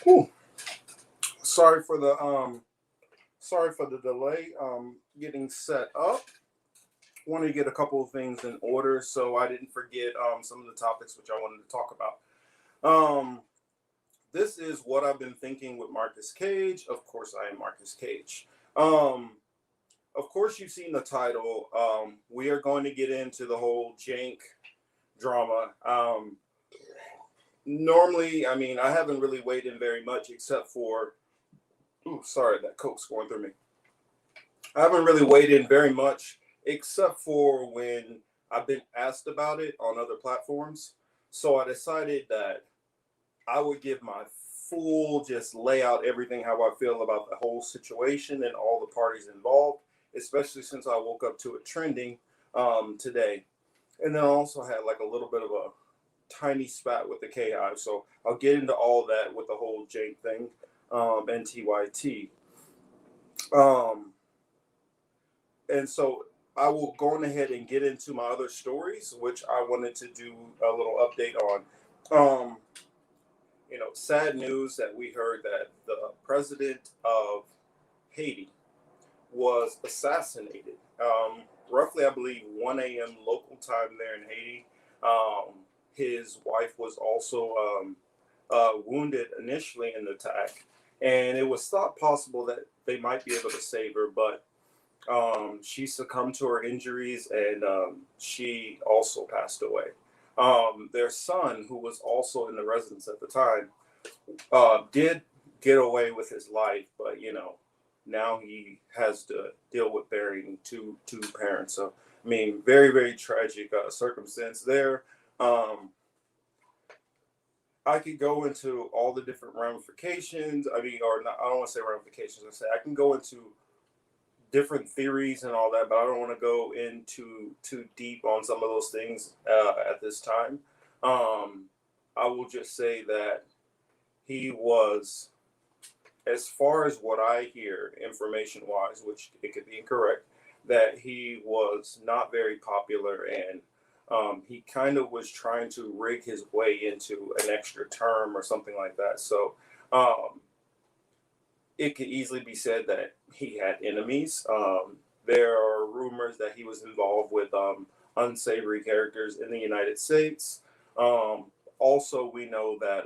Whew. Sorry for the delay. Getting set up. Want to get a couple of things in order so I didn't forget some of the topics which I wanted to talk about. Um, this is what I've been thinking with Marcus Cage. Of course, I am Marcus Cage. Um, of course, you've seen the title. We are going to get into the whole Jank drama. Normally, I mean, I haven't really weighed in very much except for. Ooh, sorry, that coke's going through me. I haven't really weighed in very much except for when I've been asked about it on other platforms. So I decided that I would give my full just lay out everything how I feel about the whole situation and all the parties involved, especially since I woke up to it trending today. And then I also had like a little bit of a tiny spat with the K Hive. So I'll get into all that with the whole Jake thing and TYT. Um, and so I will go on ahead and get into my other stories, which I wanted to do a little update on. Um, sad news that we heard that the president of Haiti was assassinated. Roughly, I believe, 1 a.m. local time there in Haiti. Um, his wife was also wounded initially in the attack, and it was thought possible that they might be able to save her, but she succumbed to her injuries and she also passed away. Their son, who was also in the residence at the time, did get away with his life, but now he has to deal with burying two parents. So I mean, very very tragic circumstance there. Um, I could go into all the different ramifications. I mean, or not, I don't want to say ramifications. I say I can go into different theories and all that, but I don't want to go into too deep on some of those things at this time. Um, I will just say that he was, as far as what I hear, information wise, which it could be incorrect, that he was not very popular and he kind of was trying to rig his way into an extra term or something like that. So um, it could easily be said that he had enemies. There are rumors that he was involved with unsavory characters in the United States. Um, Also, we know that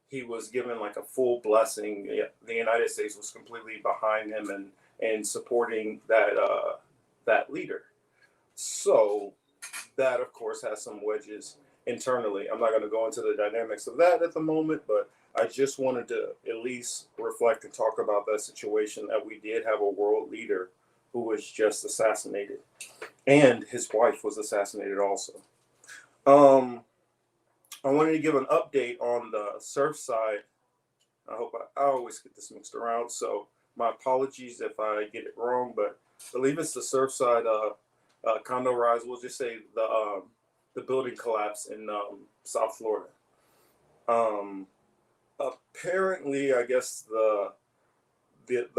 he was given like a full blessing. Yeah, the United States was completely behind him and supporting that leader. So that, of course, has some wedges internally. I'm not going to go into the dynamics of that at the moment, but I just wanted to at least reflect and talk about that situation that we did have a world leader who was just assassinated, and his wife was assassinated also. Um, I wanted to give an update on the surf side. I always get this mixed around, so my apologies if I get it wrong, but I believe it's the Surfside condo rise. We'll just say the building collapse in South Florida. Um, Apparently, I guess the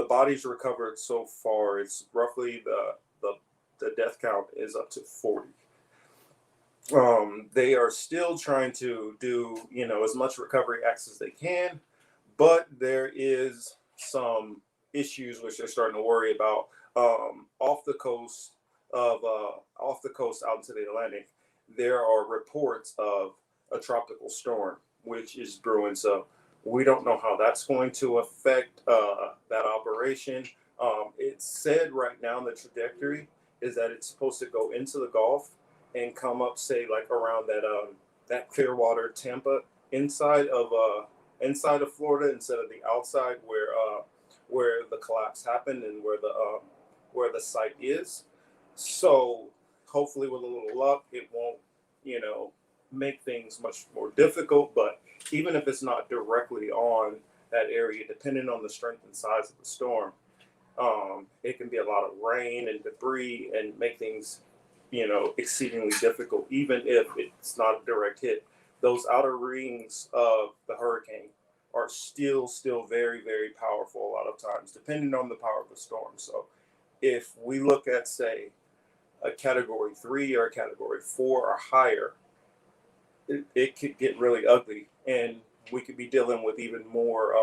bodies recovered so far, it's roughly the death count is up to 40. They are still trying to do as much recovery acts as they can, but there is some issues which they're starting to worry about off the coast out into the Atlantic. There are reports of a tropical storm which is brewing, so we don't know how that's going to affect that operation. It's said right now the trajectory is that it's supposed to go into the Gulf and come up, say, like around that Clearwater, Tampa, inside of inside of Florida instead of the outside where the collapse happened and where the site is. So hopefully, with a little luck, it won't you know make things much more difficult. But even if it's not directly on that area, depending on the strength and size of the storm, it can be a lot of rain and debris and make things exceedingly difficult, even if it's not a direct hit. Those outer rings of the hurricane are still very, very powerful a lot of times, depending on the power of the storm. So if we look at, say, a category 3 or a category 4 or higher, it could get really ugly. And we could be dealing with even more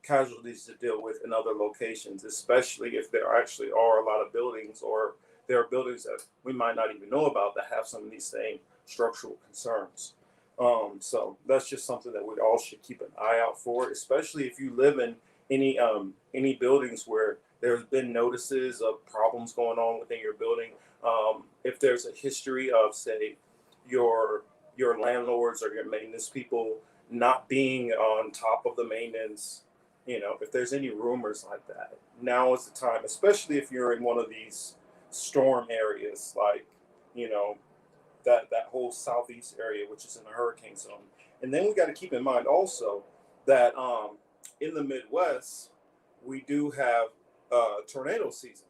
casualties to deal with in other locations, especially if there actually are a lot of buildings, or there are buildings that we might not even know about that have some of these same structural concerns. So that's just something that we all should keep an eye out for, especially if you live in any buildings where there's been notices of problems going on within your building. If there's a history of, say, your your landlords or your maintenance people not being on top of the maintenance, if there's any rumors like that, now is the time, especially if you're in one of these storm areas, like, you know, that whole southeast area, which is in a hurricane zone. And then we got to keep in mind also that in the Midwest, we do have tornado season.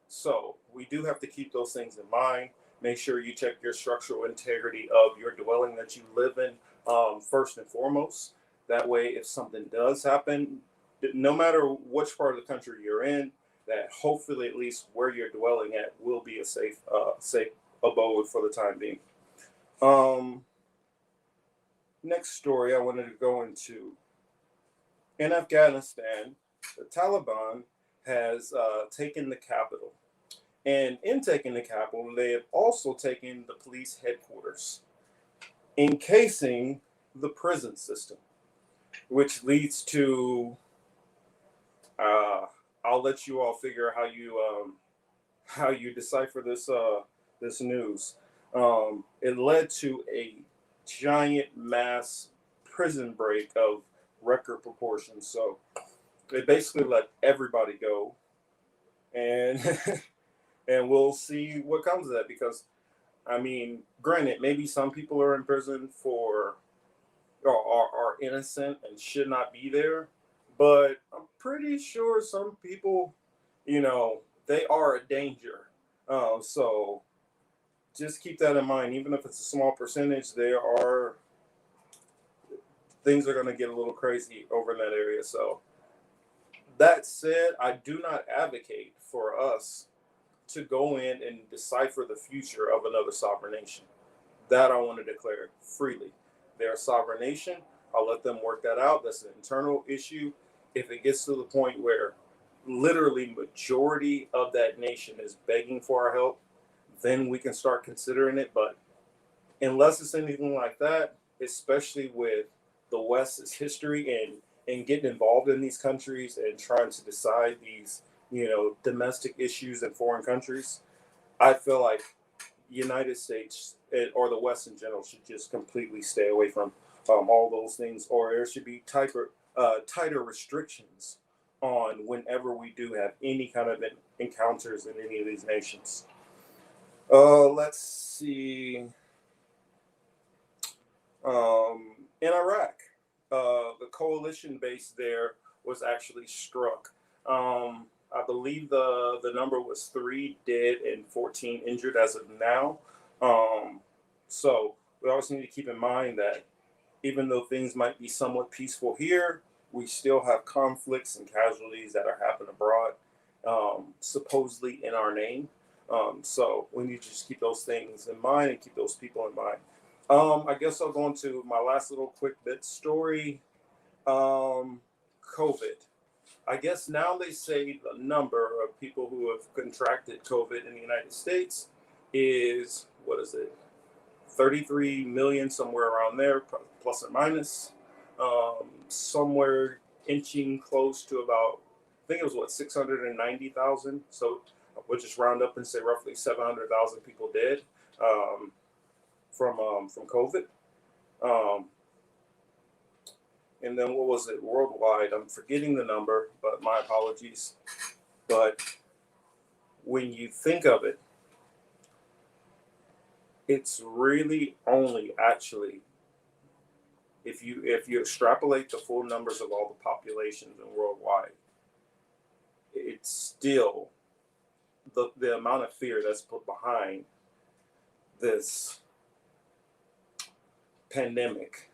So we do have to keep those things in mind. Make sure you check your structural integrity of your dwelling that you live in, first and foremost. That way, if something does happen, no matter which part of the country you're in, that hopefully at least where you're dwelling at will be a safe abode for the time being. Um, Next story I wanted to go into: in Afghanistan, the Taliban has taken the capital. And in taking the capital, they have also taken the police headquarters, encasing the prison system, which leads to, uh, I'll let you all figure how you decipher this news. It led to a giant mass prison break of record proportions. So they basically let everybody go, and and we'll see what comes of that. Because, I mean, granted, maybe some people are in prison for, or are innocent and should not be there, but I'm pretty sure some people, they are a danger. So just keep that in mind. Even if it's a small percentage, there are things are going to get a little crazy over in that area. So that said, I do not advocate for us to go in and decipher the future of another sovereign nation. That I want to declare freely. They're a sovereign nation. I'll let them work that out. That's an internal issue. If it gets to the point where literally majority of that nation is begging for our help, then we can start considering it. But unless it's anything like that, especially with the West's history and getting involved in these countries and trying to decide these, domestic issues in foreign countries, I feel like United States or the West in general should just completely stay away from all those things, or there should be tighter restrictions on whenever we do have any kind of encounters in any of these nations. Let's see. In Iraq, the coalition base there was actually struck. I believe the number was 3 dead and 14 injured as of now. So we always need to keep in mind that even though things might be somewhat peaceful here, we still have conflicts and casualties that are happening abroad, supposedly in our name. So we need to just keep those things in mind and keep those people in mind. I guess I'll go into my last little quick bit story. COVID. I guess now they say the number of people who have contracted COVID in the United States is, what is it, 33 million, somewhere around there, plus or minus. Somewhere inching close to about, I think it was what, 690,000. So we'll just round up and say roughly 700,000 people dead from COVID. And then what was it worldwide? I'm forgetting the number, but my apologies. But when you think of it, it's really only actually, if you extrapolate the full numbers of all the populations and worldwide, it's still the amount of fear that's put behind this pandemic.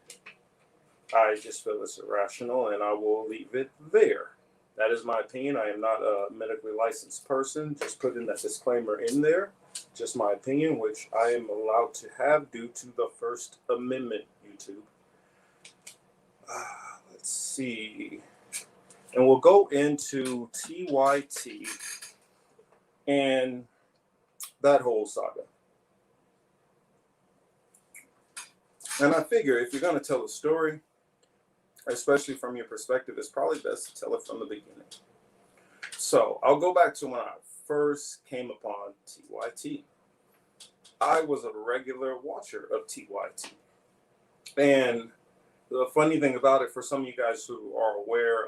I just feel it's irrational, and I will leave it there. That is my opinion. I am not a medically licensed person. Just putting that disclaimer in there. Just my opinion, which I am allowed to have due to the First Amendment, YouTube. let's see. And we'll go into TYT and that whole saga. And I figure if you're going to tell a story, especially from your perspective, it's probably best to tell it from the beginning. So I'll go back to when I first came upon TYT. I was a regular watcher of TYT. And the funny thing about it, for some of you guys who are aware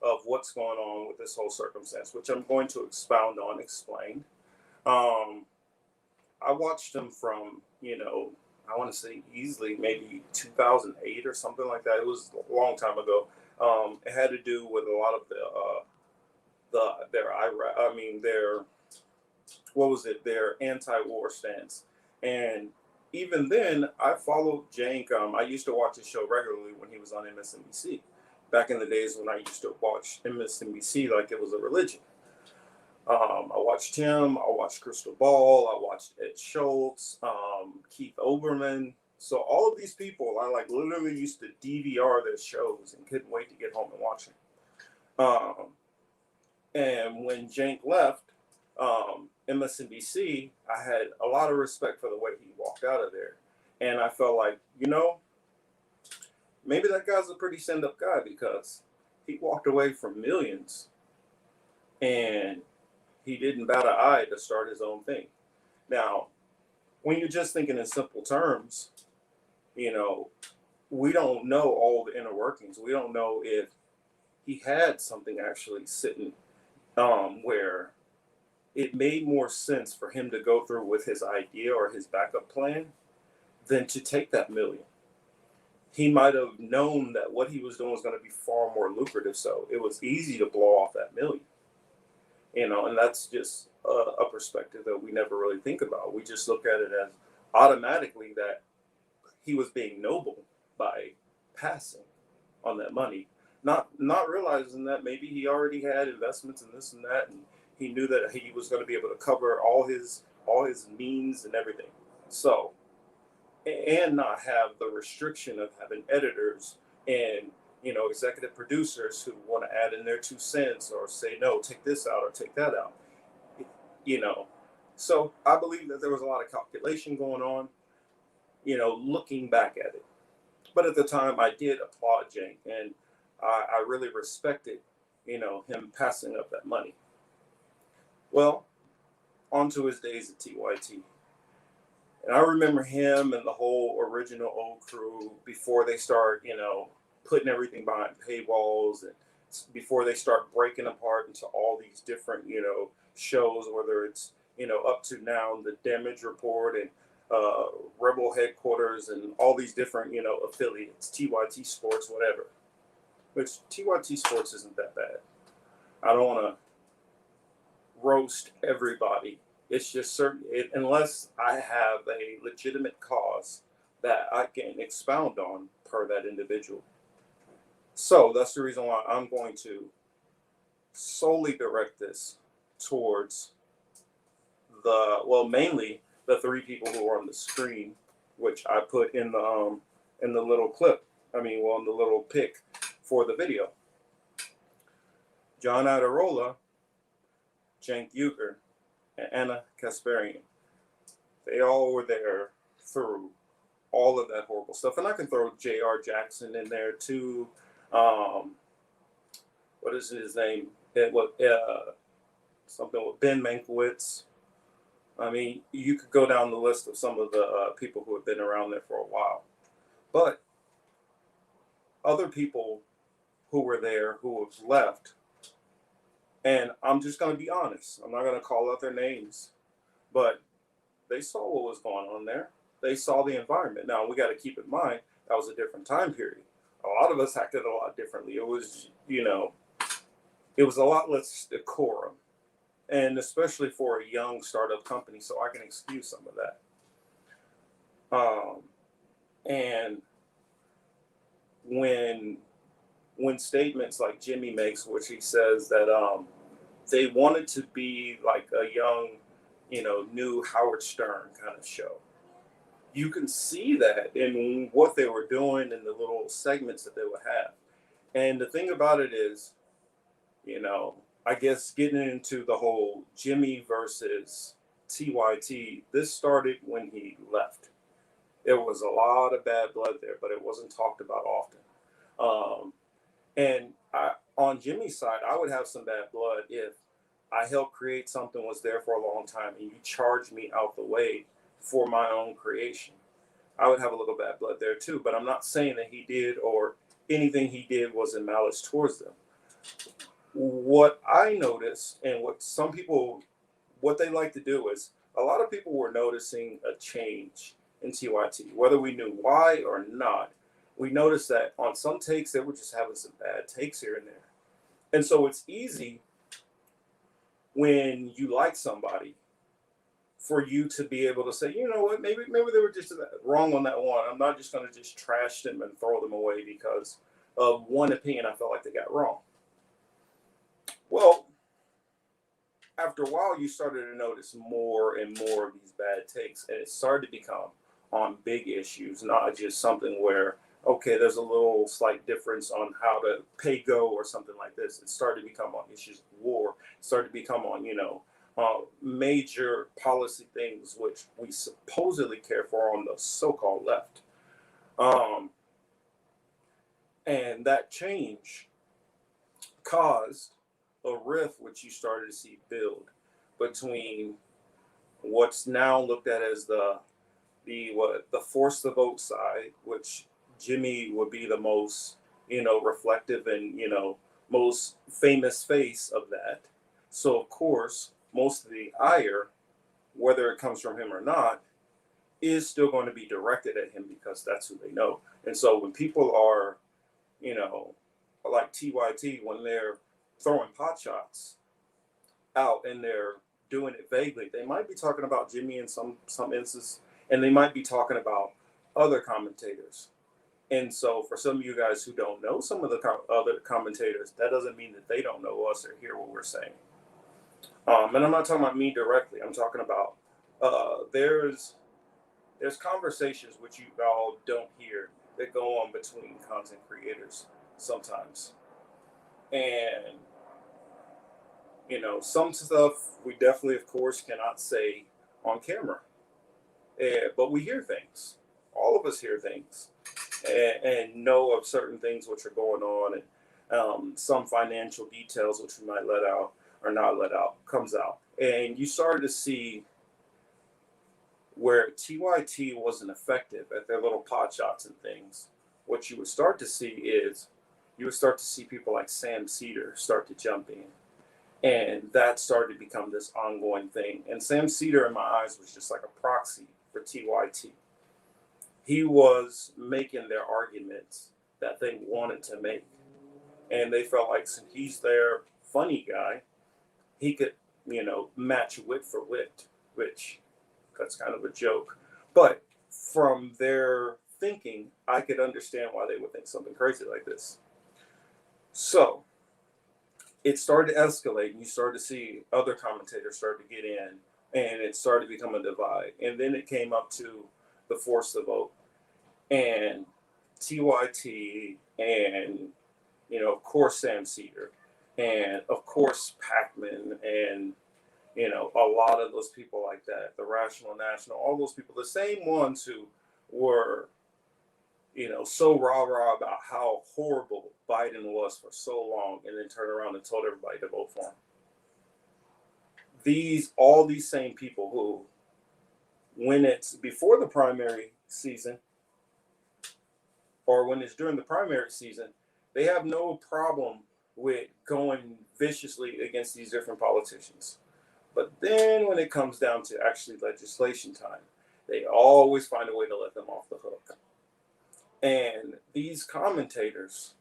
of what's going on with this whole circumstance, which I'm going to expound on, explain. I watched them from, I want to say easily maybe 2008 or something like that. It was a long time ago. It had to do with a lot of their anti-war stance. And even then, I followed Cenk. I used to watch his show regularly when he was on MSNBC. Back in the days when I used to watch MSNBC like it was a religion. I watched him. I watched Crystal Ball. I watched Ed Schultz, Keith Olbermann. So all of these people, I literally used to DVR their shows and couldn't wait to get home and watch them. And when Cenk left MSNBC, I had a lot of respect for the way he walked out of there. And I felt like, maybe that guy's a pretty stand-up guy, because he walked away from millions and he didn't bat an eye to start his own thing. Now, when you're just thinking in simple terms, we don't know all the inner workings. We don't know if he had something actually sitting where it made more sense for him to go through with his idea or his backup plan than to take that million. He might have known that what he was doing was going to be far more lucrative. So it was easy to blow off that million. And that's just a perspective that we never really think about. We just look at it as automatically that he was being noble by passing on that money, not realizing that maybe he already had investments in this and that, and he knew that he was going to be able to cover all his means and everything. So, and not have the restriction of having editors and executive producers who want to add in their 2 cents or say, no, take this out or take that out. So I believe that there was a lot of calculation going on, looking back at it. But at the time, I did applaud Cenk, and I really respected, him passing up that money. Well, on to his days at TYT. And I remember him and the whole original old crew before they start, putting everything behind paywalls, and before they start breaking apart into all these different, shows, whether it's, up to now the Damage Report and Rebel Headquarters and all these different, affiliates, TYT Sports, whatever. Which TYT Sports isn't that bad. I don't want to roast everybody. It's just certain, unless I have a legitimate cause that I can expound on per that individual. So that's the reason why I'm going to solely direct this towards mainly the 3 people who are on the screen, which I put in the little clip. In the little pic for the video. John Iadarola, Cenk Uygur, and Ana Kasparian. They all were there through all of that horrible stuff. And I can throw J.R. Jackson in there too. What is his name? Something with Ben Mankiewicz. You could go down the list of some of the people who have been around there for a while. But other people who were there who have left, and I'm just going to be honest, I'm not going to call out their names, but they saw what was going on there. They saw the environment. Now, we got to keep in mind, that was a different time period. A lot of us acted a lot differently. It was, it was a lot less decorum, and especially for a young startup company, so I can excuse some of that. And when statements like Jimmy makes, which he says that they wanted to be like a young, new Howard Stern kind of show. you can see that in what they were doing and the little segments that they would have. And the thing about it is, you know, I guess getting into the whole Jimmy versus TYT, this started when he left. There was a lot of bad blood there, but it wasn't talked about often. Um, and on Jimmy's side, I would have some bad blood if I helped create something, was there for a long time, and you charged me out the way for my own creation. I would have a little bad blood there too. But I'm not saying that he did or anything he did was in malice towards them. What I noticed, and what some people, what they like to do is, a lot of people were noticing a change in TYT, whether we knew why or not. We noticed that on some takes they were just having some bad takes here and there, and so it's easy when you like somebody for you to be able to say, you know what, maybe they were just wrong on that one. I'm not just going to just trash them and throw them away because of one opinion I felt like they got wrong. Well, after a while, you started to notice more and more of these bad takes, and it started to become on big issues, not just something where, okay, there's a little slight difference on how to pay go or something like this. It started to become on issues of war, it started to become on, major policy things which we supposedly care for on the so-called left. Um, and that change caused a rift which you started to see build between what's now looked at as the force the vote side, which Jimmy would be the most reflective and most famous face of that. So of course, most of the ire, whether it comes from him or not, is still going to be directed at him because that's who they know. And so when people are, you know, like TYT, when they're throwing pot shots out and they're doing it vaguely, they might be talking about Jimmy in some instances, and they might be talking about other commentators. And so for some of you guys who don't know some of the other commentators, that doesn't mean that they don't know us or hear what we're saying. And I'm not talking about me directly. I'm talking about there's conversations which you all don't hear that go on between content creators sometimes. And some stuff we definitely, of course, cannot say on camera. But we hear things. All of us hear things and know of certain things which are going on, and some financial details which we might let out or not let out comes out. And you started to see where TYT wasn't effective at their little pot shots and things. What you would start to see is you would start to see people like Sam Cedar start to jump in. And that started to become this ongoing thing. And Sam Cedar, in my eyes, was just like a proxy for TYT. He was making their arguments that they wanted to make. And they felt like since he's their funny guy, he could, match wit for wit, which that's kind of a joke. But from their thinking, I could understand why they would think something crazy like this. So it started to escalate, and you started to see other commentators start to get in, and it started to become a divide. And then it came up to the force the vote, and TYT, and of course Sam Cedar, and of course Pacman, and a lot of those people like that, the Rational National, all those people, the same ones who were so rah-rah about how horrible Biden was for so long, and then turned around and told everybody to vote for him. All these same people who, when it's before the primary season, or when it's during the primary season, they have no problem with going viciously against these different politicians. But then when it comes down to actually legislation time, they always find a way to let them off the hook. And these commentators,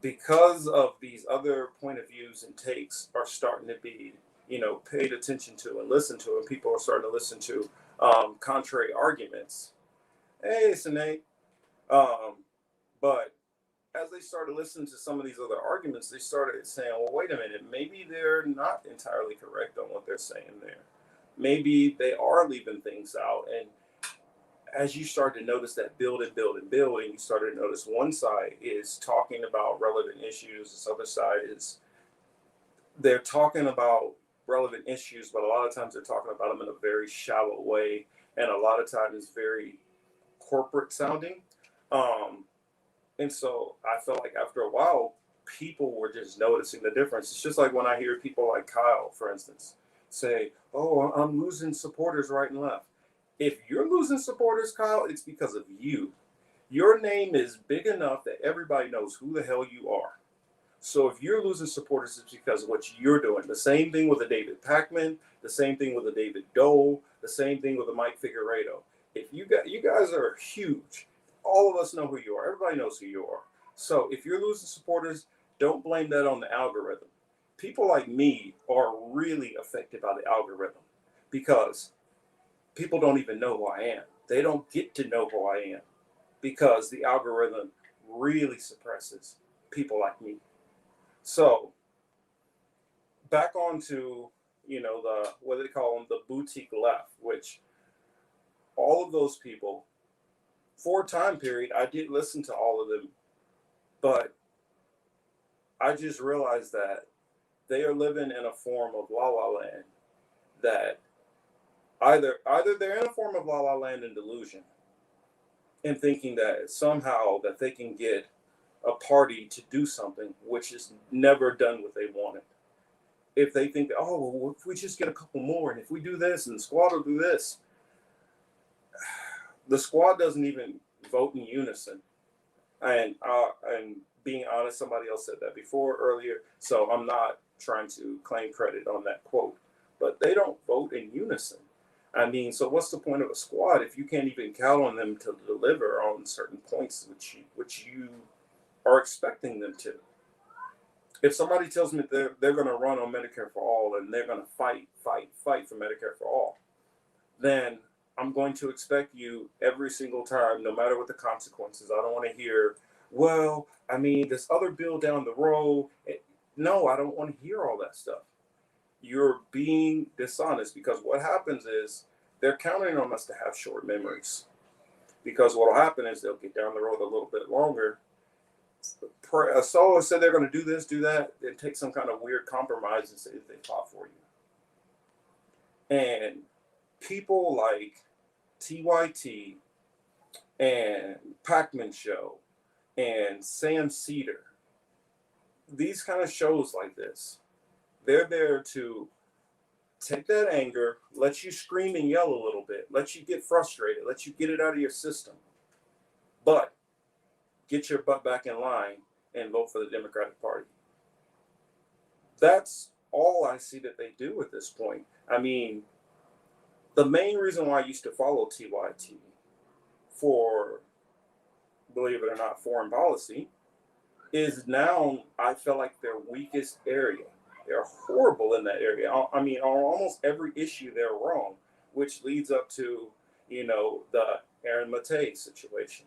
because of these other point of views and takes, are starting to be, paid attention to and listened to, and people are starting to listen to contrary arguments. Hey, Sinead. But as they started listening to some of these other arguments, they started saying, well, wait a minute, maybe they're not entirely correct on what they're saying there. Maybe they are leaving things out. And as you start to notice that build and build and build, and you started to notice one side is talking about relevant issues, this other side is they're talking about relevant issues, but a lot of times they're talking about them in a very shallow way, and a lot of times it's very corporate sounding. Um, and so I felt like after a while, people were just noticing the difference. It's just like when I hear people like Kyle, for instance, say, "Oh, I'm losing supporters right and left." If you're losing supporters, Kyle, it's because of you. Your name is big enough that everybody knows who the hell you are. So if you're losing supporters, it's because of what you're doing. The same thing with a David Packman, the same thing with a David Dole, the same thing with a Mike Figueredo. If you guys are huge, all of us know who you are. Everybody knows who you are. So if you're losing supporters, don't blame that on the algorithm. People like me are really affected by the algorithm because people don't even know who I am. They don't get to know who I am because the algorithm really suppresses people like me. So back on to, the, what do they call them, the boutique left, which all of those people, for a time period, I did listen to all of them, but I just realized that they are living in a form of la la land that either they're in a form of la la land and delusion and thinking that somehow that they can get a party to do something which is never done what they wanted. If they think, oh, well, if we just get a couple more, and if we do this, and the squad will do this, the squad doesn't even vote in unison. And being honest, somebody else said that before earlier, so I'm not trying to claim credit on that quote. But they don't vote in unison. I mean, so what's the point of a squad if you can't even count on them to deliver on certain points which you are expecting them to? If somebody tells me they're going to run on Medicare for all and they're going to fight for Medicare for all, then I'm going to expect you every single time, no matter what the consequences. I don't want to hear, well, I mean, this other bill down the road. No, I don't want to hear all that stuff. You're being dishonest because what happens is they're counting on us to have short memories. Because what will happen is they'll get down the road a little bit longer. So said they're going to do this, do that, and take some kind of weird compromise and say that they fought for you. And people like TYT and Pac-Man Show and Sam Cedar, these kind of shows like this, they're there to take that anger, let you scream and yell a little bit, let you get frustrated, let you get it out of your system, but get your butt back in line and vote for the Democratic Party. That's all I see that they do at this point. I mean, the main reason why I used to follow TYT for, believe it or not, foreign policy is now I feel like their weakest area. They're horrible in that area. I mean, on almost every issue they're wrong, which leads up to, the Aaron Matei situation.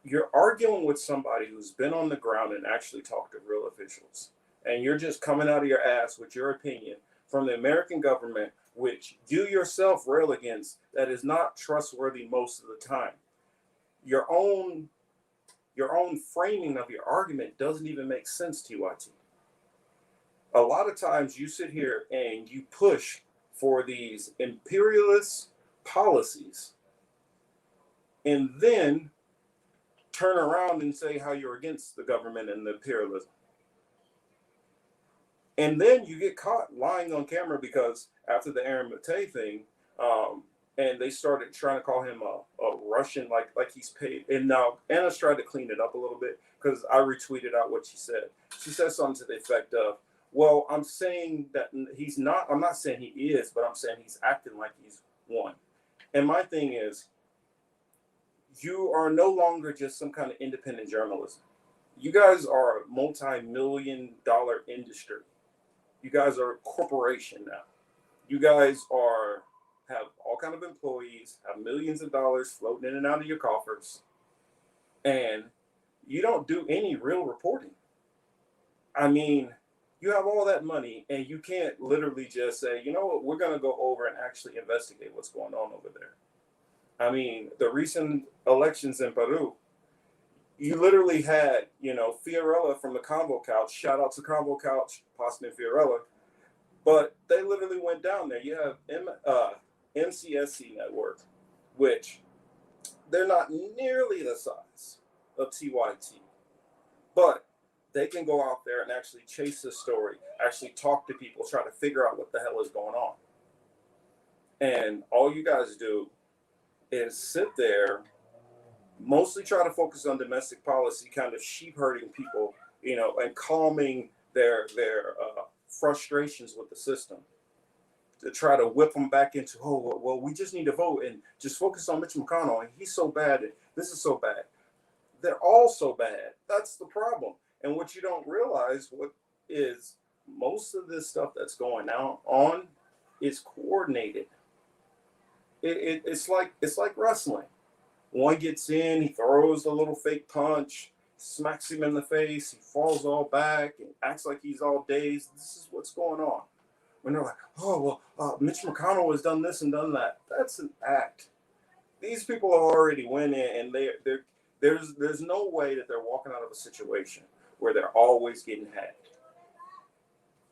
You're arguing with somebody who's been on the ground and actually talked to real officials. And you're just coming out of your ass with your opinion from the American government, which you yourself rail against, that is not trustworthy most of the time. Your own framing of your argument doesn't even make sense, TYT. A lot of times you sit here and you push for these imperialist policies and then turn around and say how you're against the government and the imperialism. And then you get caught lying on camera because after the Aaron Matei thing, and they started trying to call him a Russian, like he's paid. And now Anna's tried to clean it up a little bit because I retweeted out what she said. She said something to the effect of, well, I'm saying that he's not, I'm not saying he is, but I'm saying he's acting like he's one. And my thing is, you are no longer just some kind of independent journalism. You guys are a multi-million-dollar industry. You guys are a corporation now. You guys have all kind of employees, have millions of dollars floating in and out of your coffers, and you don't do any real reporting. I mean, You have all that money, and you can't literally just say, you know what, we're going to go over and actually investigate what's going on over there. I mean, the recent elections in Peru, you literally had, Fiorella from the Convo Couch. Shout out to Convo Couch, Pasta and Fiorella. But they literally went down there. You have MCSC Network, which they're not nearly the size of TYT, but they can go out there and actually chase the story, actually talk to people, try to figure out what the hell is going on. And all you guys do is sit there, mostly try to focus on domestic policy, kind of sheep herding people, and calming their frustrations with the system, to try to whip them back into, oh, well, we just need to vote and just focus on Mitch McConnell, and he's so bad, and this is so bad. They're all so bad. That's the problem. And what you don't realize, what is most of this stuff that's going on is coordinated. It's like wrestling. One gets in, he throws a little fake punch, smacks him in the face, he falls all back and acts like he's all dazed. This is what's going on. When they're like, oh, well, Mitch McConnell has done this and done that. That's an act. These people are already winning, and there's no way that they're walking out of a situation where they're always getting hacked.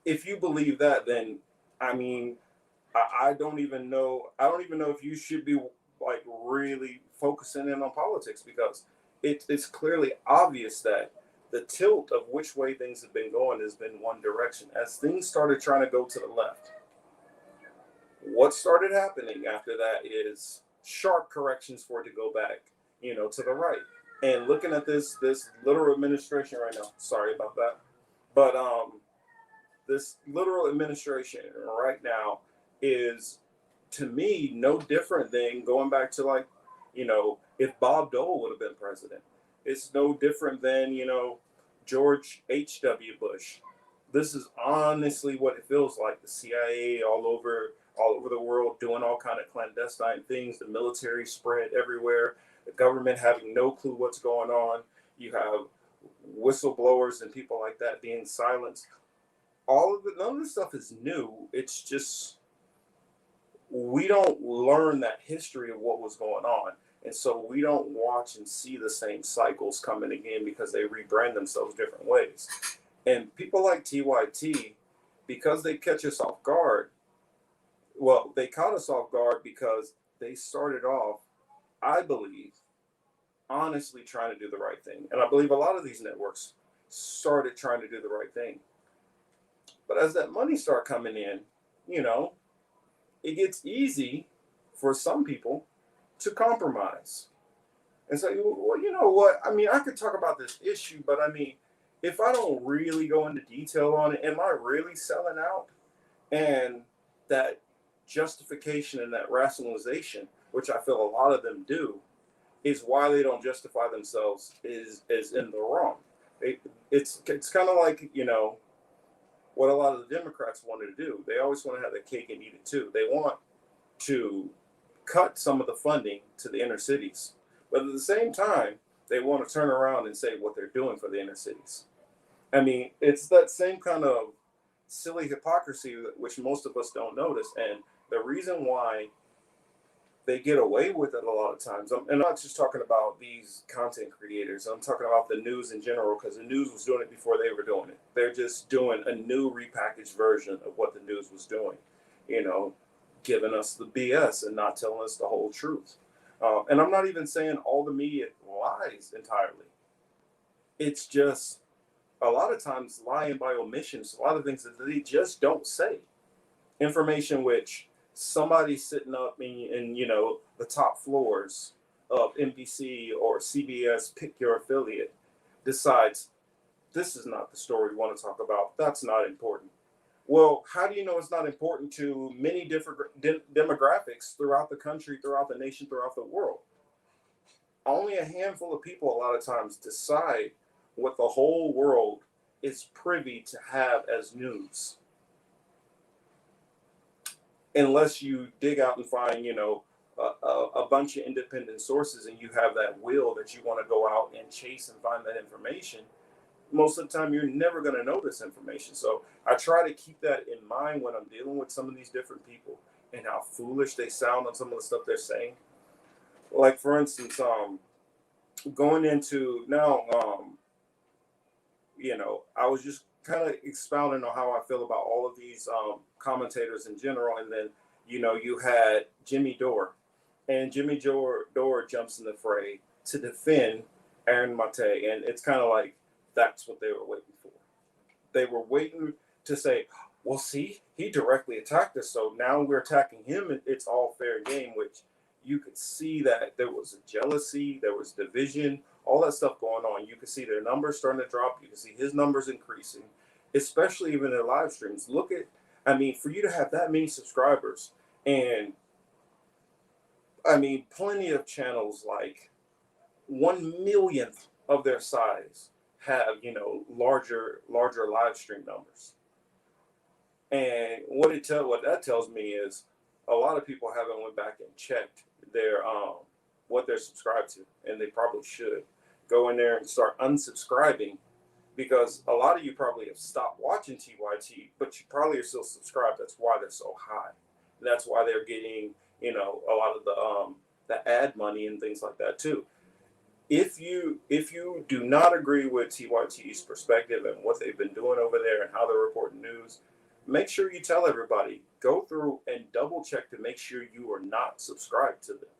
If you believe that, then, I mean, I don't even know if you should be like really focusing in on politics, because it's clearly obvious that the tilt of which way things have been going has been one direction. As things started trying to go to the left, what started happening after that is sharp corrections for it to go back, to the right. And looking at this literal administration right now, sorry about that, but this literal administration right now is, to me, no different than going back to, like, if Bob Dole would have been president. It's no different than, George H.W. Bush. This is honestly what it feels like. The CIA all over the world doing all kind of clandestine things. The military spread everywhere. The government having no clue what's going on. You have whistleblowers and people like that being silenced. All of it, none of this stuff is new. It's just we don't learn that history of what was going on. And so we don't watch and see the same cycles coming again because they rebrand themselves different ways. And people like TYT, because they catch us off guard, well, they caught us off guard because they started off, I believe, honestly trying to do the right thing. And I believe a lot of these networks started trying to do the right thing. But as that money started coming in, it gets easy for some people to compromise and say, well, you know what? I mean, I could talk about this issue, but I mean, if I don't really go into detail on it, am I really selling out? And that justification and that rationalization, which I feel a lot of them do, is why they don't justify themselves is in the wrong. It's kind of like, what a lot of the Democrats wanted to do. They always want to have their cake and eat it too. They want to cut some of the funding to the inner cities, but at the same time, they want to turn around and say what they're doing for the inner cities. I mean, it's that same kind of silly hypocrisy which most of us don't notice. And the reason why they get away with it a lot of times, and I'm not just talking about these content creators, I'm talking about the news in general, because the news was doing it before they were doing it. They're just doing a new repackaged version of what the news was doing, giving us the BS and not telling us the whole truth. And I'm not even saying all the media lies entirely. It's just a lot of times lying by omissions, a lot of things that they just don't say. Information which somebody sitting up in the top floors of NBC or CBS, pick your affiliate, decides this is not the story we want to talk about. That's not important. Well, how do you know it's not important to many different demographics throughout the country, throughout the nation, throughout the world? Only a handful of people a lot of times decide what the whole world is privy to have as news. Unless you dig out and find, a bunch of independent sources and you have that will that you want to go out and chase and find that information, most of the time you're never going to know this information. So I try to keep that in mind when I'm dealing with some of these different people and how foolish they sound on some of the stuff they're saying. Like for instance, going into now, I was just kind of expounding on how I feel about all of these commentators in general, and then you had Jimmy Dore, and Jimmy Dore jumps in the fray to defend Aaron Mate, and it's kind of like that's what they were waiting for. They were waiting to say, well, see, he directly attacked us, so now we're attacking him, and it's all fair game, which you could see that there was a jealousy, there was division, all that stuff going on. You could see their numbers starting to drop. You can see his numbers increasing, especially even in live streams. I mean, for you to have that many subscribers, and I mean, plenty of channels like 1 millionth of their size have larger live stream numbers. And what that tells me is a lot of people haven't went back and checked their what they're subscribed to, and they probably should go in there and start unsubscribing, because a lot of you probably have stopped watching TYT, but you probably are still subscribed. That's why they're so high. And that's why they're getting a lot of the ad money and things like that too. If you do not agree with TYT's perspective and what they've been doing over there and how they're reporting news, make sure you tell everybody. Go through and double check to make sure you are not subscribed to them.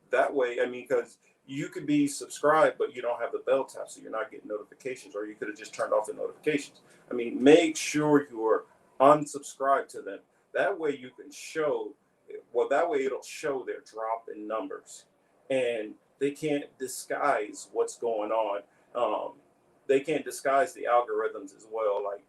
That way, I mean, because you could be subscribed, but you don't have the bell tap, so you're not getting notifications, or you could have just turned off the notifications. I mean, make sure you're unsubscribed to them. That way you can that way it'll show their drop in numbers. And they can't disguise what's going on. They can't disguise the algorithms as well. Like,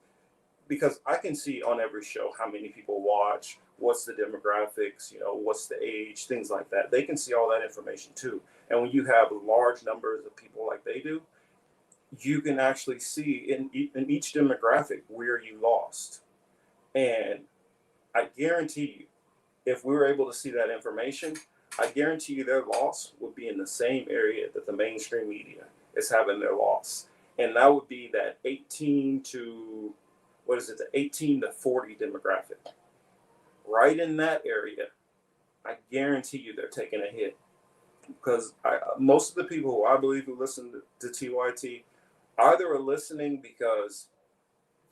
because I can see on every show how many people watch, what's the demographics, what's the age, things like that. They can see all that information too. And when you have large numbers of people like they do, you can actually see in each demographic where you lost. And I guarantee you, if we were able to see that information, I guarantee you their loss would be in the same area that the mainstream media is having their loss. And that would be that 18 to 40 demographic. Right in that area, I guarantee you they're taking a hit. Because most of the people who I believe who listen to TYT either are listening because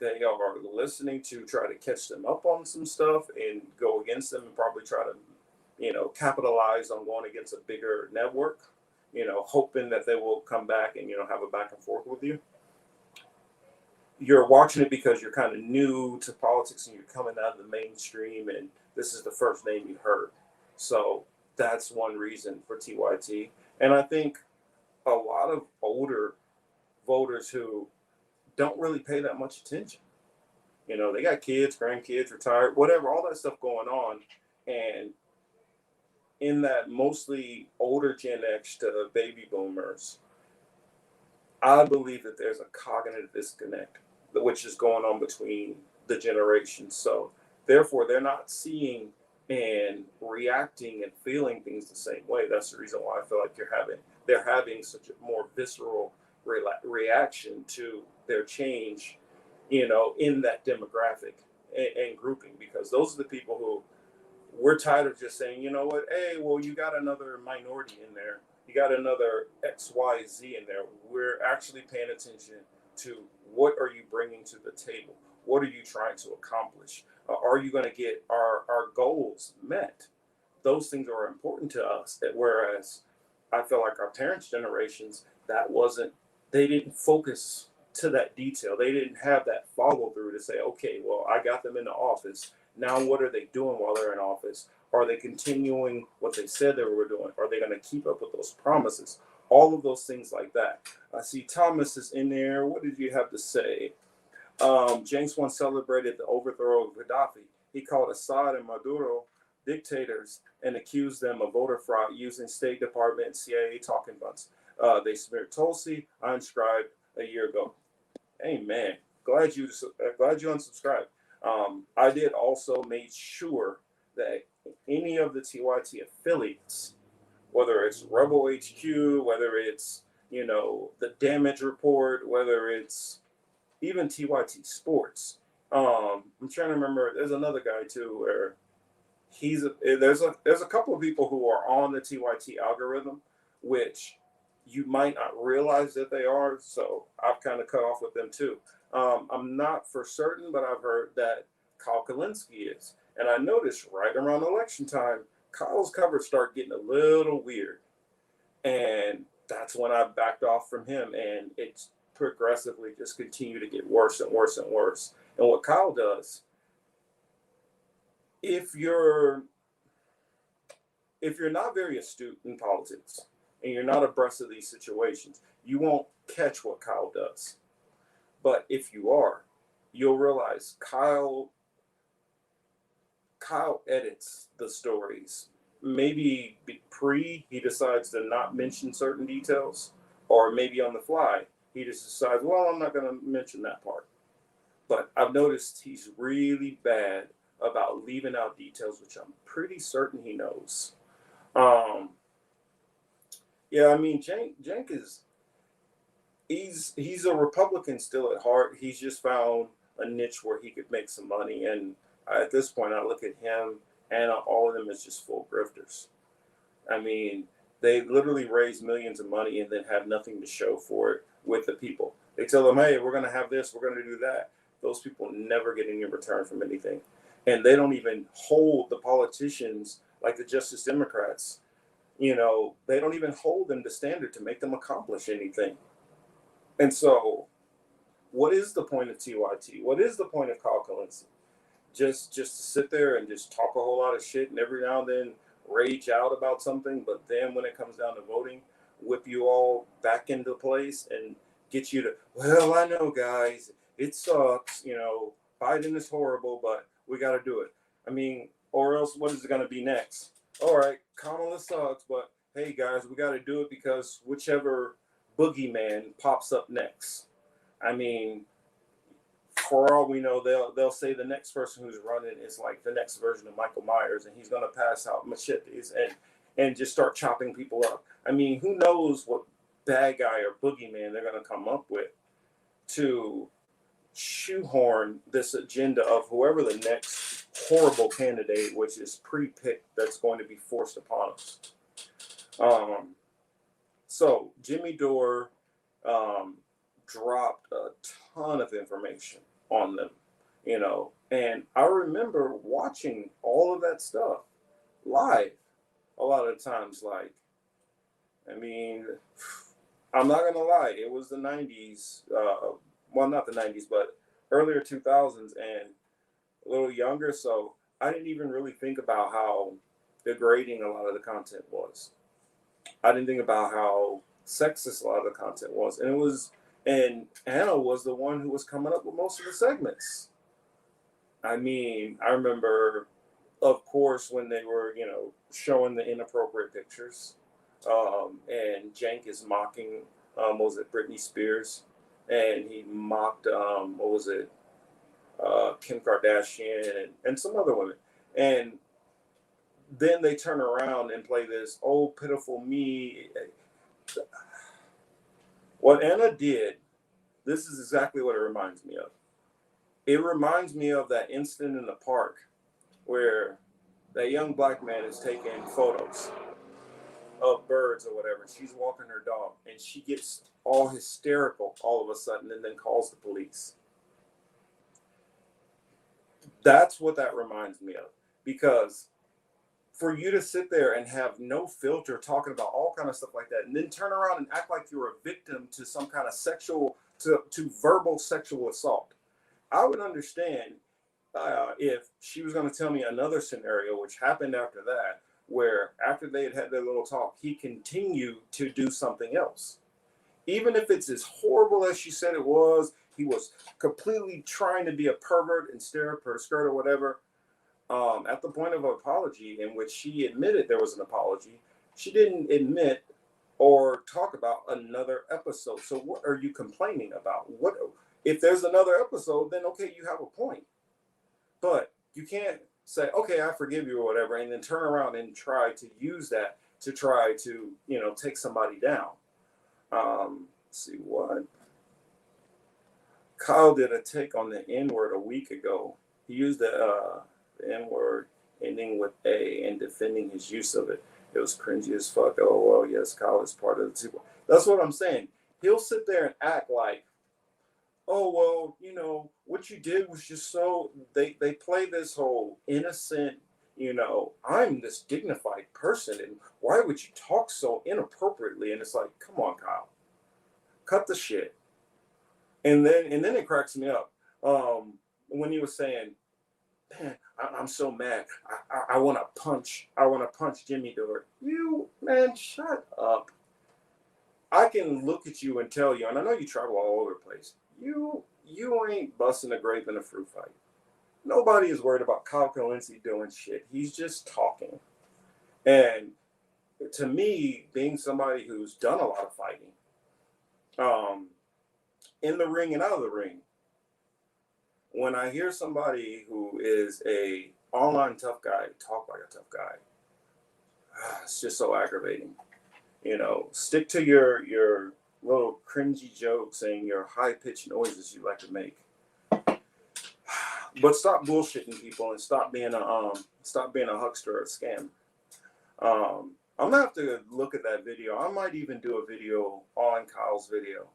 they are listening to try to catch them up on some stuff and go against them and probably try to capitalize on going against a bigger network, hoping that they will come back and, have a back and forth with you. You're watching it because you're kind of new to politics and you're coming out of the mainstream and this is the first name you heard. So that's one reason for TYT. And I think a lot of older voters who don't really pay that much attention, they got kids, grandkids, retired, whatever, all that stuff going on. And in that mostly older Gen X to baby boomers, I believe that there's a cognitive disconnect, which is going on between the generations. So therefore, they're not seeing and reacting and feeling things the same way. That's the reason why I feel like they're having such a more visceral reaction to their change, in that demographic and grouping, because those are the people who we're tired of just saying, what, hey, well, you got another minority in there. You got another XYZ in there. We're actually paying attention to what are you bringing to the table? What are you trying to accomplish? Are you going to get our goals met? Those things are important to us. Whereas I feel like our parents' generations, they didn't focus to that detail. They didn't have that follow through to say, okay, well, I got them in the office. Now, what are they doing while they're in office? Are they continuing what they said they were doing? Are they going to keep up with those promises? All of those things like that. I see Thomas is in there. What did you have to say? James once celebrated the overthrow of Gaddafi. He called Assad and Maduro dictators and accused them of voter fraud using State Department and CIA talking points. They smeared Tulsi. I unsubscribed a year ago. Amen. Glad you unsubscribed. I did also make sure that any of the TYT affiliates, whether it's Rebel HQ, whether it's the damage report, whether it's even TYT Sports. I'm trying to remember. There's another guy too where there's a couple of people who are on the TYT algorithm, which you might not realize that they are. So I've kind of cut off with them too. I'm not for certain, but I've heard that Kyle Kalinske is, and I noticed right around election time, Kyle's covers start getting a little weird, and that's when I backed off from him, and it's progressively just continued to get worse and worse and worse. And what Kyle does, if you're not very astute in politics and you're not abreast of these situations, you won't catch what Kyle does. But if you are, you'll realize Kyle edits the stories. Maybe he decides to not mention certain details, or maybe on the fly, he just decides, well, I'm not going to mention that part. But I've noticed he's really bad about leaving out details, which I'm pretty certain he knows. Yeah, I mean, Cenk is he's a Republican still at heart. He's just found a niche where he could make some money, and at this point, I look at him and all of them as just full grifters. I mean, they literally raise millions of money and then have nothing to show for it with the people. They tell them, hey, we're going to have this, we're going to do that. Those people never get any return from anything. And they don't even hold the politicians like the Justice Democrats. They don't even hold them to standard to make them accomplish anything. And so what is the point of TYT? What is the point of Kyle Kalinske? Just to sit there and just talk a whole lot of shit and every now and then rage out about something, but then when it comes down to voting, whip you all back into place and get you to, well, I know, guys, it sucks, Biden is horrible, but we got to do it. I mean, or else what is it going to be next? All right, Kamala sucks, but hey, guys, we got to do it because whichever boogeyman pops up next. I mean, for all we know, they'll say the next person who's running is like the next version of Michael Myers, and he's going to pass out machetes and just start chopping people up. I mean, who knows what bad guy or boogeyman they're going to come up with to shoehorn this agenda of whoever the next horrible candidate, which is pre-picked, that's going to be forced upon us. So Jimmy Dore dropped a ton of information on them, and I remember watching all of that stuff live a lot of times. Like, I mean, I'm not going to lie, it was the 90s, well, not the 90s, but earlier 2000s and a little younger, so I didn't even really think about how degrading a lot of the content was. I didn't think about how sexist a lot of the content was, and Anna was the one who was coming up with most of the segments. I mean, I remember, of course, when they were, showing the inappropriate pictures, and Cenk is mocking, Britney Spears, and he mocked, Kim Kardashian and some other women. And then they turn around and play this, oh, pitiful me. What Anna did, this is exactly what it reminds me of. It reminds me of that incident in the park where that young black man is taking photos of birds or whatever. She's walking her dog and she gets all hysterical all of a sudden and then calls the police. That's what that reminds me of, because for you to sit there and have no filter talking about all kind of stuff like that and then turn around and act like you're a victim to some kind of to verbal sexual assault. I would understand if she was going to tell me another scenario, which happened after that, where after they had their little talk, he continued to do something else. Even if it's as horrible as she said it was, he was completely trying to be a pervert and stare up her skirt or whatever. At the point of apology, in which she admitted there was an apology, she didn't admit or talk about another episode. So what are you complaining about? What if there's another episode? Then okay, you have a point, but you can't say, okay, I forgive you or whatever, and then turn around and try to use that to try to take somebody down. Let's see what. Kyle did a take on the N word a week ago. He used the N word ending with A and defending his use of it. It was cringy as fuck. Oh, well, yes, Kyle is part of the team. That's what I'm saying. He'll sit there and act like, oh, well, you know, what you did was just so. They play this whole innocent, you know, I'm this dignified person, and why would you talk so inappropriately? And it's like, come on, Kyle, cut the shit. And then it cracks me up when he was saying, "Man, I'm so mad. I want to punch. I want to punch Jimmy Dore." You man, shut up. I can look at you and tell you, and I know you travel all over the place. You ain't busting a grape in a fruit fight. Nobody is worried about Kyle Kalinske doing shit. He's just talking. And to me, being somebody who's done a lot of fighting, in the ring and out of the ring, when I hear somebody who is a online tough guy talk like a tough guy, it's just so aggravating. You know, stick to your little cringy jokes and your high pitched noises you like to make, but stop bullshitting people and stop being a huckster or a scam. I'm gonna have to look at that video. I might even do a video on Kyle's video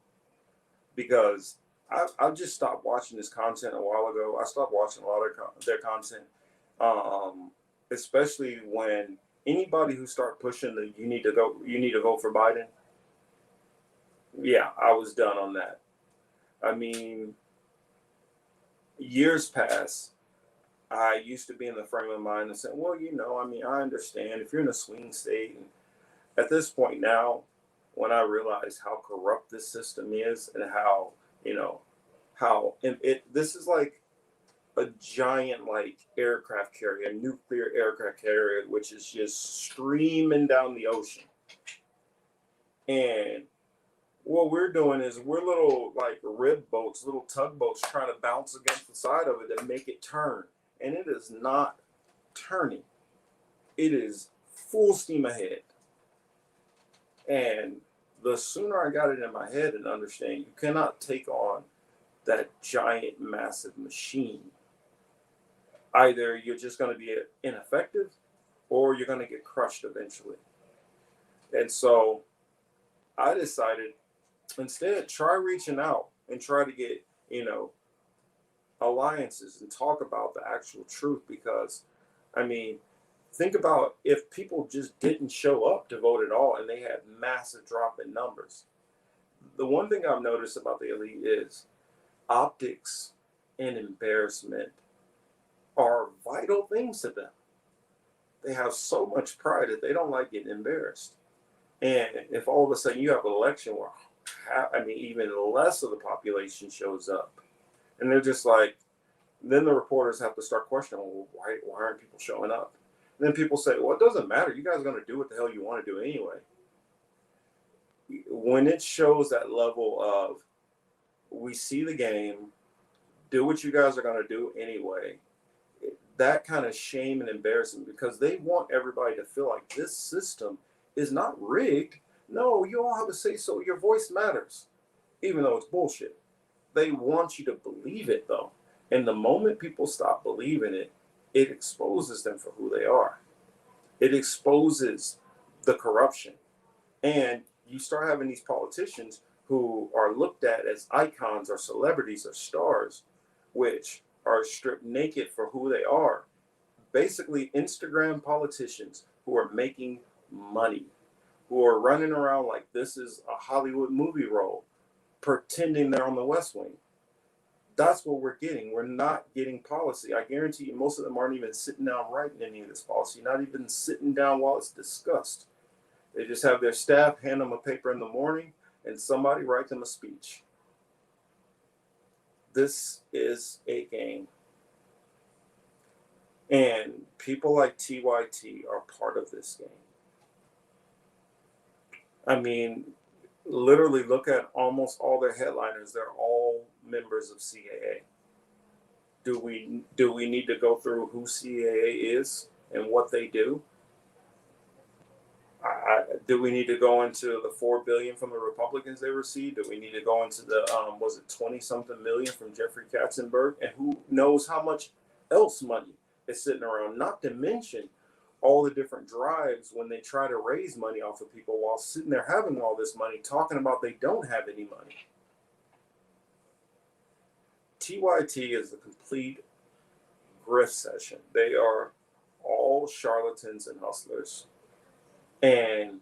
because I've just stopped watching this content a while ago. I stopped watching a lot of their content, especially when anybody who start pushing the you need to vote for Biden. Yeah, I was done on that. I mean, years pass. I used to be in the frame of mind and say, well, you know, I mean, I understand if you're in a swing state. And at this point now, when I realize how corrupt this system is and how, you know, how this is like a giant like aircraft carrier, a nuclear aircraft carrier, which is just streaming down the ocean. And what we're doing is we're little like rib boats, little tugboats trying to bounce against the side of it and make it turn. And it is not turning. It is full steam ahead. And the sooner I got it in my head and understand you cannot take on that giant, massive machine. Either you're just going to be ineffective or you're going to get crushed eventually. And so I decided instead, try reaching out and try to get, you know, alliances and talk about the actual truth. Because, I mean, think about if people just didn't show up to vote at all and they had massive drop in numbers. The one thing I've noticed about the elite is optics and embarrassment are vital things to them. They have so much pride that they don't like getting embarrassed. And if all of a sudden you have an election where, I mean, even less of the population shows up, and they're just like, then the reporters have to start questioning, well, why aren't people showing up? And then people say, well, it doesn't matter. You guys are going to do what the hell you want to do anyway. When it shows that level of, we see the game, do what you guys are going to do anyway, that kind of shame and embarrassment, because they want everybody to feel like this system is not rigged. No, you all have a say so. Your voice matters, even though it's bullshit. They want you to believe it, though. And the moment people stop believing it, it exposes them for who they are. It exposes the corruption. And you start having these politicians who are looked at as icons or celebrities or stars, which are stripped naked for who they are. Basically, Instagram politicians who are making money, who are running around like this is a Hollywood movie role, pretending they're on the West Wing. That's what we're getting. We're not getting policy. I guarantee you most of them aren't even sitting down writing any of this policy, not even sitting down while it's discussed. They just have their staff hand them a paper in the morning and somebody write them a speech. This is a game. And people like TYT are part of this game. I mean, literally look at almost all their headliners. They're all members of CAA. Do we need to go through who CAA is and what they do? Do we need to go into the $4 billion from the Republicans they received? Do we need to go into the was it 20 something million from Jeffrey Katzenberg? And who knows how much else money is sitting around? Not to mention all the different drives when they try to raise money off of people while sitting there having all this money, talking about they don't have any money. TYT is a complete grift session. They are all charlatans and hustlers. And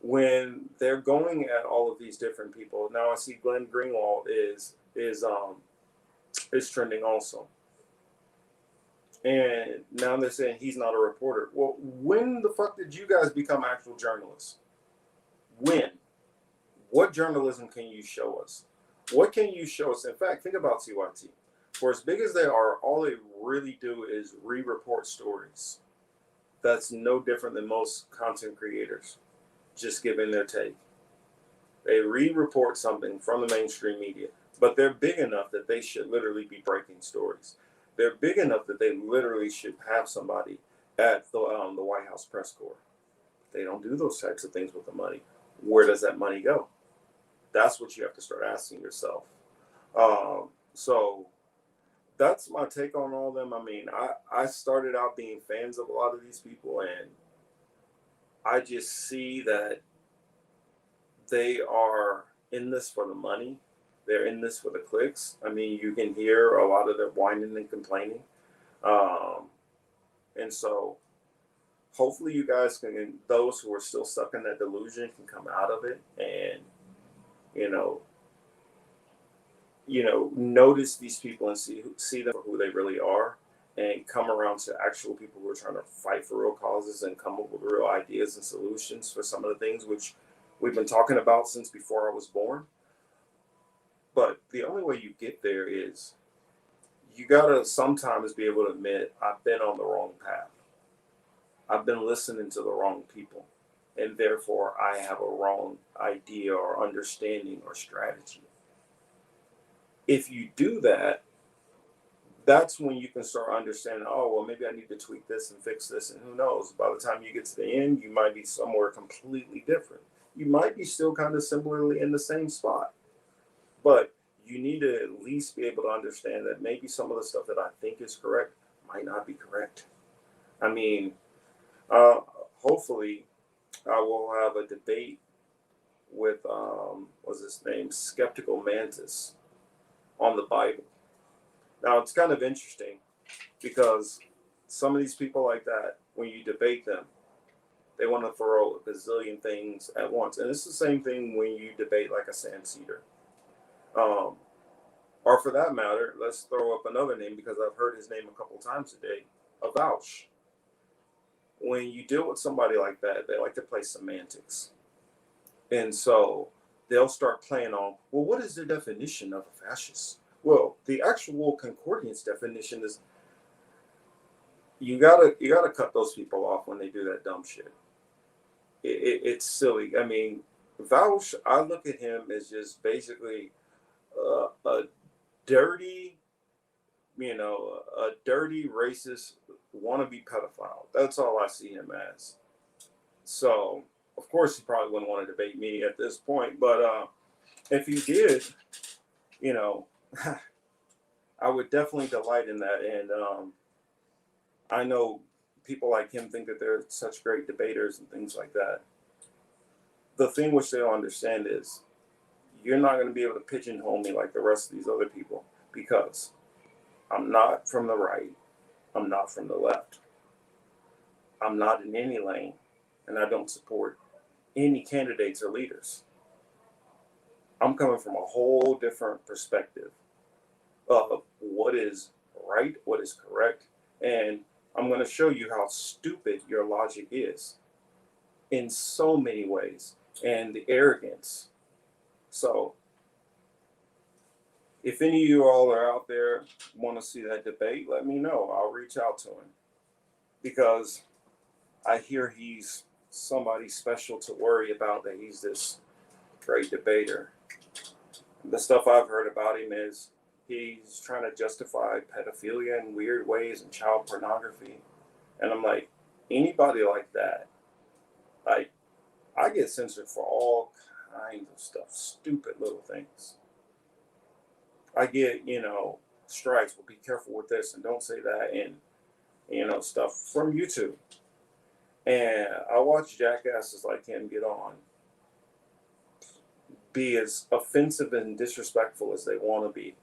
when they're going at all of these different people, now I see Glenn Greenwald is trending also. And now they're saying he's not a reporter. Well, when the fuck did you guys become actual journalists? When? What journalism can you show us? What can you show us? In fact, think about TYT. For as big as they are, all they really do is re-report stories. That's no different than most content creators, just giving their take. They re-report something from the mainstream media, but they're big enough that they should literally be breaking stories. They're big enough that they literally should have somebody at the White House press corps. They don't do those types of things with the money. Where does that money go? That's what you have to start asking yourself. So that's my take on all of them. I mean, I started out being fans of a lot of these people, and I just see that they are in this for the money. They're in this for the clicks. I mean, you can hear a lot of their whining and complaining. And so hopefully you guys can, those who are still stuck in that delusion can come out of it and, notice these people and see them for who they really are, and come around to actual people who are trying to fight for real causes and come up with real ideas and solutions for some of the things which we've been talking about since before I was born. But the only way you get there is you gotta sometimes be able to admit, I've been on the wrong path. I've been listening to the wrong people, and therefore I have a wrong idea or understanding or strategy. If you do that, that's when you can start understanding, oh, well, maybe I need to tweak this and fix this. And who knows, by the time you get to the end, you might be somewhere completely different. You might be still kind of similarly in the same spot. But you need to at least be able to understand that maybe some of the stuff that I think is correct might not be correct. I mean, hopefully I will have a debate with, what's his name, Skeptical Mantis on the Bible. Now, it's kind of interesting because some of these people like that, when you debate them, they want to throw a gazillion things at once. And it's the same thing when you debate like a Sam Cedar. Or for that matter, let's throw up another name because I've heard his name a couple times today, Avouch. When you deal with somebody like that, they like to play semantics. And so they'll start playing on, well, what is the definition of a fascist? Well, the actual concordance definition is you gotta cut those people off when they do that dumb shit. It's silly. I mean, Vouch, I look at him as just basically a dirty, a dirty racist wannabe pedophile. That's all I see him as. So, of course, he probably wouldn't want to debate me at this point. But if he did, I would definitely delight in that. And I know people like him think that they're such great debaters and things like that. The thing which they don't understand is you're not going to be able to pigeonhole me like the rest of these other people, because I'm not from the right. I'm not from the left. I'm not in any lane, and I don't support any candidates or leaders. I'm coming from a whole different perspective of what is right, what is correct, and I'm going to show you how stupid your logic is in so many ways, and the arrogance. So if any of you all are out there want to see that debate, let me know. I'll reach out to him, because I hear he's somebody special to worry about, that he's this great debater. The stuff I've heard about him is he's trying to justify pedophilia in weird ways and child pornography. And I'm like, anybody like that Like, I get censored for all kinds of stuff, stupid little things. I get, strikes. Well, be careful with this and don't say that, and stuff from YouTube. And I watch jackasses like him get on, be as offensive and disrespectful as they want to be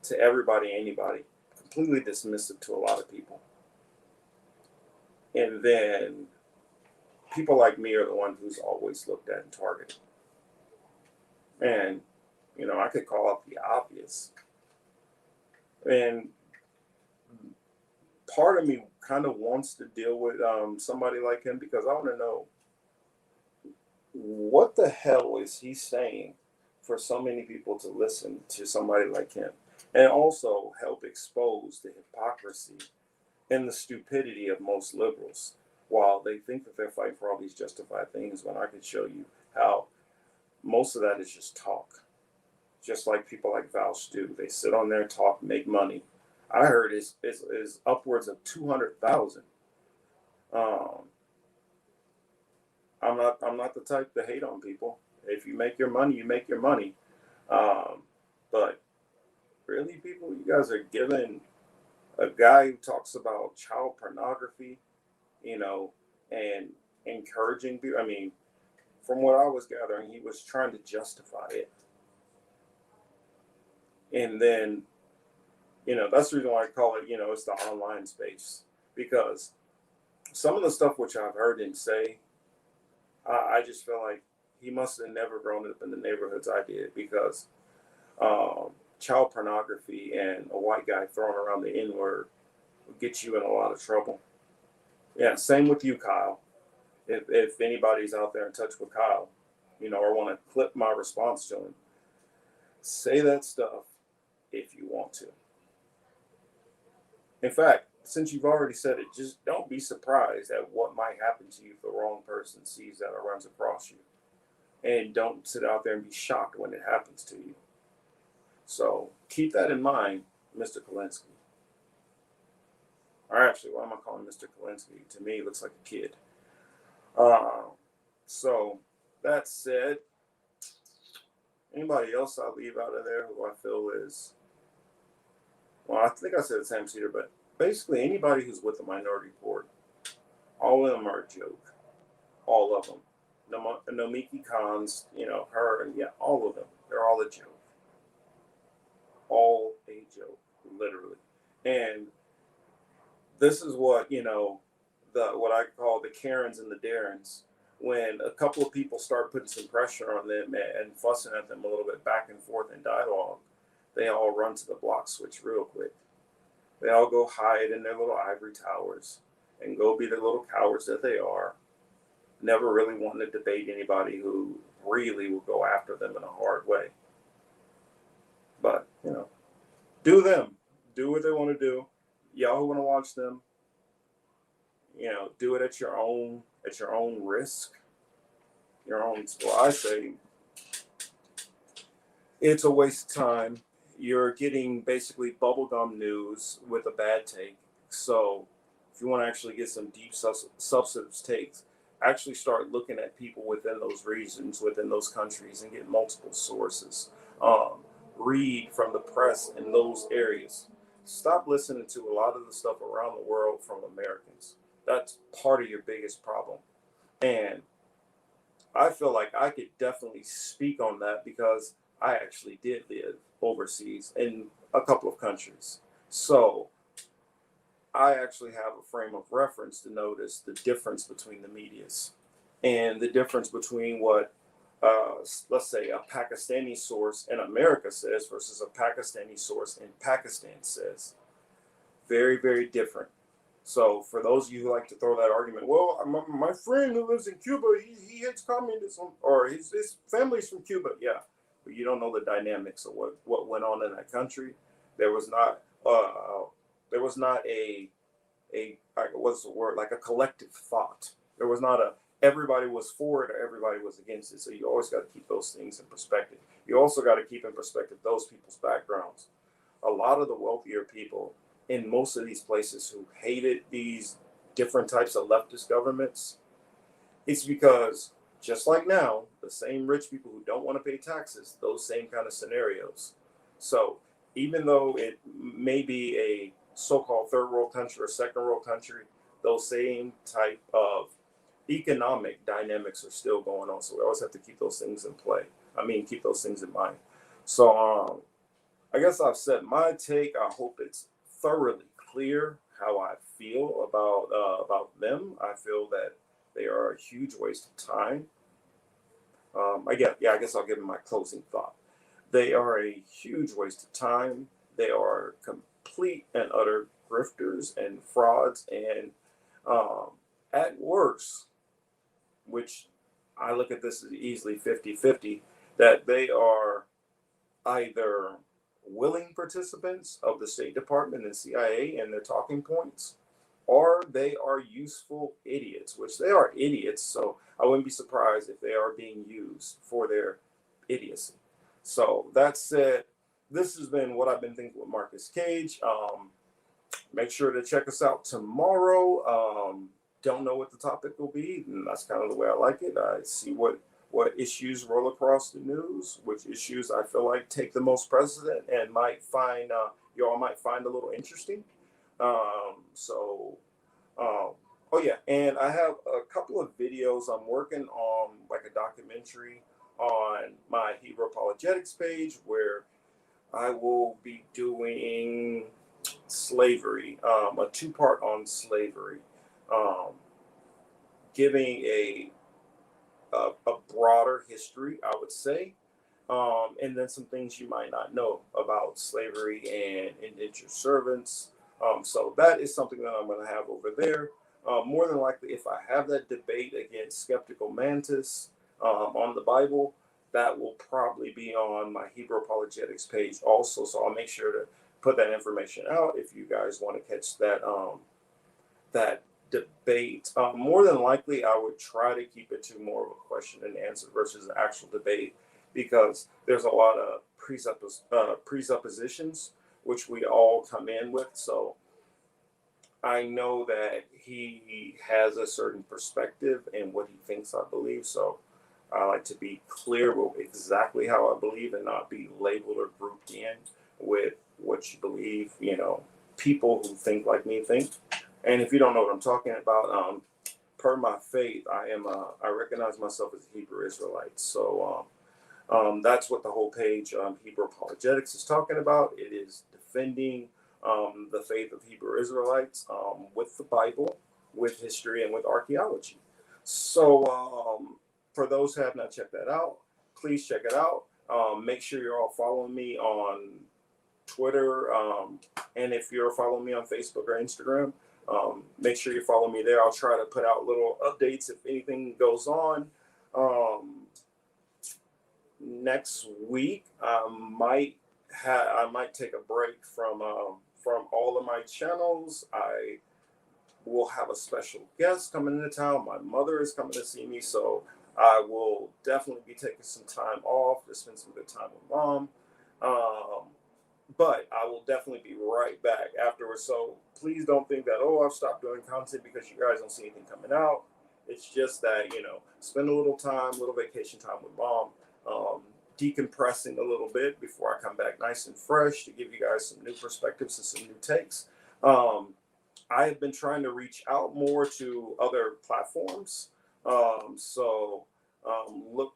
to everybody, anybody, completely dismissive to a lot of people. And then people like me are the one who's always looked at and targeted. And, I could call out the obvious. And part of me kind of wants to deal with somebody like him, because I want to know, what the hell is he saying for so many people to listen to somebody like him, and also help expose the hypocrisy and the stupidity of most liberals, while they think that they're fighting for all these justified things, when I can show you how most of that is just talk. Just like people like Val Stu, they sit on there, talk, make money. I heard is upwards of 200,000. I'm not the type to hate on people. If you make your money, you make your money. But really, people, you guys are giving a guy who talks about child pornography, and encouraging people. I mean, from what I was gathering, he was trying to justify it. And then, that's the reason why I call it, it's the online space. Because some of the stuff which I've heard him say, I just feel like he must have never grown up in the neighborhoods I did, because child pornography and a white guy throwing around the N-word will get you in a lot of trouble. Yeah, same with you, Kyle. If anybody's out there in touch with Kyle, or want to clip my response to him, say that stuff if you want to. In fact, since you've already said it, just don't be surprised at what might happen to you if the wrong person sees that or runs across you. And don't sit out there and be shocked when it happens to you. So keep that in mind, Mr. Kulinski. Or actually, why am I calling Mr. Kulinski? To me, he looks like a kid. So that said, anybody else I'll leave out of there who I feel is, well, I think I said Sam Cedar, but basically anybody who's with the minority report, all of them are a joke. All of them. Nomiki Khan's, her, and all of them. They're all a joke. All a joke, literally. And this is what, what I call the Karens and the Darrens. When a couple of people start putting some pressure on them and fussing at them a little bit back and forth in dialogue, they all run to the block switch real quick. They all go hide in their little ivory towers and go be the little cowards that they are. Never really wanting to debate anybody who really will go after them in a hard way. But, do them. Do what they want to do. Y'all who want to watch them, do it at your own risk. Well, I say it's a waste of time. You're getting basically bubblegum news with a bad take. So if you want to actually get some deep substance takes, actually start looking at people within those regions, within those countries, and get multiple sources. Read from the press in those areas. Stop listening to a lot of the stuff around the world from Americans. That's part of your biggest problem. And I feel like I could definitely speak on that, because I actually did live overseas in a couple of countries. So I actually have a frame of reference to notice the difference between the medias, and the difference between what, let's say, a Pakistani source in America says versus a Pakistani source in Pakistan says. Very, very different. So for those of you who like to throw that argument, well, my friend who lives in Cuba, he hates communism, or his family's from Cuba. Yeah, but you don't know the dynamics of what went on in that country. There was not a what's the word, like a collective thought. There was not a everybody was for it or everybody was against it. So you always got to keep those things in perspective. You also got to keep in perspective those people's backgrounds. A lot of the wealthier people in most of these places who hated these different types of leftist governments, It's because just like now, the same rich people who don't want to pay taxes, those same kind of scenarios. So even though it may be a so-called third world country or second world country, those same type of economic dynamics are still going on. So we always have to keep those things in play. I mean, keep those things in mind. So I guess I've said my take. I hope it's thoroughly clear how I feel about them. I feel that they are a huge waste of time. I guess I'll give them my closing thought. They are a huge waste of time. They are complete and utter grifters and frauds, and um, at worst, which I look at this as easily 50-50, that they are either willing participants of the State Department and CIA and their talking points, or they are useful idiots, which they are idiots. So I wouldn't be surprised if they are being used for their idiocy. So that said, this has been what I've been thinking with Marcus Cage. Make sure to check us out tomorrow. Don't know what the topic will be, and that's kind of the way I like it. I see what issues roll across the news, which issues I feel like take the most precedent and might find y'all might find a little interesting. So, oh yeah, and I have a couple of videos I'm working on, like a documentary on my Hebrew Apologetics page, where I will be doing slavery, a two-part on slavery, um, giving a broader history, I would say, and then some things you might not know about slavery and indentured servants. So that is something that I'm going to have over there. More than likely, if I have that debate against Skeptical Mantis on the Bible, that will probably be on my Hebrew Apologetics page also. So I'll make sure to put that information out if you guys want to catch that debate. More than likely, I would try to keep it to more of a question and answer versus an actual debate, because there's a lot of presuppositions which we all come in with. So I know that he has a certain perspective and what he thinks I believe. So I like to be clear with exactly how I believe and not be labeled or grouped in with what you believe, people who think like me think. And if you don't know what I'm talking about, per my faith, I recognize myself as a Hebrew Israelite. So that's what the whole page, Hebrew Apologetics, is talking about. It is defending the faith of Hebrew Israelites with the Bible, with history, and with archaeology. So for those who have not checked that out, please check it out. Make sure you're all following me on Twitter, and if you're following me on Facebook or Instagram, make sure you follow me there. I'll try to put out little updates if anything goes on. Next week, I might take a break from all of my channels. I will have a special guest coming into town. My mother is coming to see me, so I will definitely be taking some time off to spend some good time with mom. But I will definitely be right back afterwards. So please don't think that, I've stopped doing content because you guys don't see anything coming out. It's just that, spend a little time, little vacation time with mom, decompressing a little bit before I come back nice and fresh to give you guys some new perspectives and some new takes. I have been trying to reach out more to other platforms. So look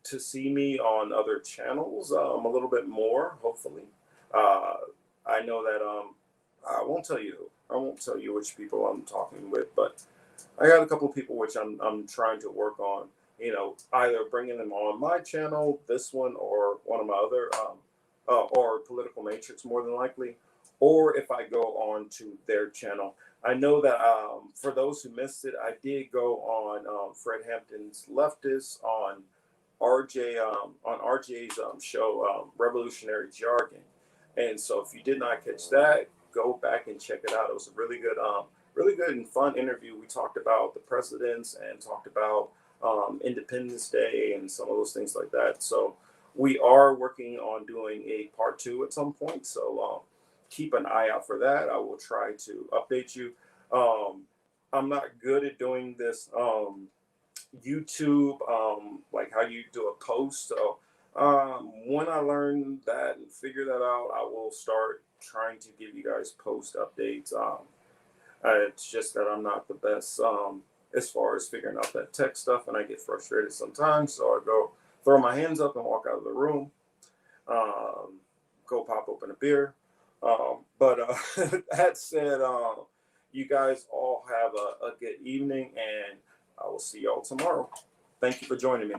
to see me on other channels a little bit more, hopefully. I know that I won't tell you which people I'm talking with, but I got a couple of people which I'm trying to work on. Either bringing them on my channel, this one, or one of my other, or Political Matrix, more than likely, or if I go on to their channel. I know that for those who missed it, I did go on Fred Hampton's Leftist on RJ's show, Revolutionary Jargon. And so if you did not catch that, go back and check it out. It was a really good and fun interview. We talked about the presidents and talked about Independence Day and some of those things like that. So we are working on doing a part 2 at some point. So keep an eye out for that. I will try to update you. I'm not good at doing this YouTube, like how you do a post. So when I learn that and figure that out, I will start trying to give you guys post updates. It's just that I'm not the best as far as figuring out that tech stuff, and I get frustrated sometimes. So I go throw my hands up and walk out of the room, go pop open a beer. But that said, you guys all have a good evening, and I will see y'all tomorrow. Thank you for joining me.